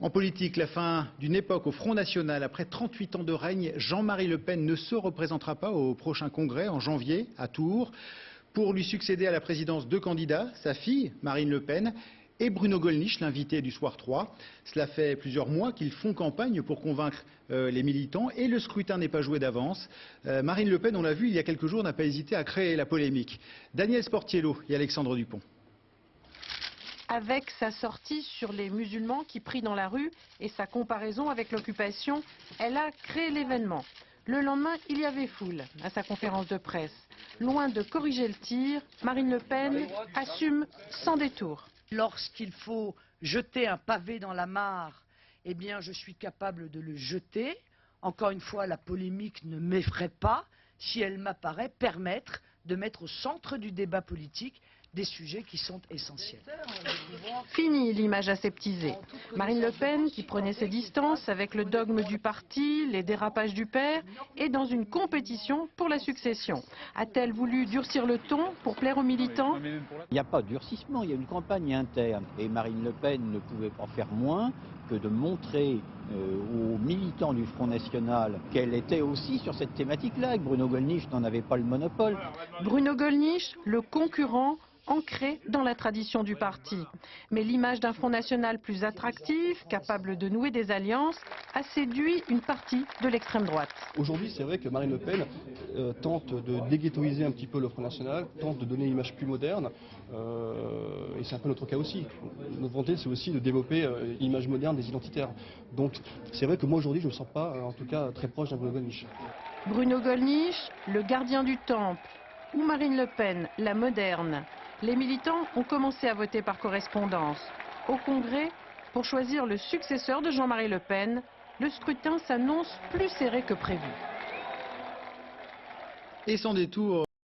En politique, la fin d'une époque au Front National. Après 38 ans de règne, Jean-Marie Le Pen ne se représentera pas au prochain congrès en janvier à Tours. Pour lui succéder à la présidence, deux candidats, sa fille Marine Le Pen et Bruno Gollnisch, l'invité du Soir 3. Cela fait plusieurs mois qu'ils font campagne pour convaincre les militants et le scrutin n'est pas joué d'avance. Marine Le Pen, on l'a vu il y a quelques jours, n'a pas hésité à créer la polémique. Daniel Sportiello et Alexandre Dupont. Avec sa sortie sur les musulmans qui prient dans la rue et sa comparaison avec l'occupation, elle a créé l'événement. Le lendemain, il y avait foule à sa conférence de presse. Loin de corriger le tir, Marine Le Pen assume sans détour. Lorsqu'il faut jeter un pavé dans la mare, eh bien je suis capable de le jeter. Encore une fois, la polémique ne m'effraie pas si elle m'apparaît permettre de mettre au centre du débat politique des sujets qui sont essentiels. Fini l'image aseptisée. Marine Le Pen, qui prenait ses distances avec le dogme du parti, les dérapages du père, est dans une compétition pour la succession. A-t-elle voulu durcir le ton pour plaire aux militants? Il n'y a pas de durcissement, il y a une campagne interne. Et Marine Le Pen ne pouvait pas faire moins que de montrer aux militants du Front National qu'elle était aussi sur cette thématique-là, que Bruno Gollnisch n'en avait pas le monopole. Bruno Gollnisch, le concurrent ancré dans la tradition du parti. Mais l'image d'un Front National plus attractif, capable de nouer des alliances, a séduit une partie de l'extrême droite. Aujourd'hui, c'est vrai que Marine Le Pen tente de déghettoiser un petit peu le Front National, tente de donner une image plus moderne, et c'est un peu notre cas aussi. Notre volonté, c'est aussi de développer l'image moderne des identitaires. Donc, c'est vrai que moi, aujourd'hui, je ne me sens pas, en tout cas, très proche d'un Bruno Gollnisch. Bruno Gollnisch, le gardien du temple, ou Marine Le Pen, la moderne. Les militants ont commencé à voter par correspondance. Au Congrès, pour choisir le successeur de Jean-Marie Le Pen, le scrutin s'annonce plus serré que prévu. Et sans détour.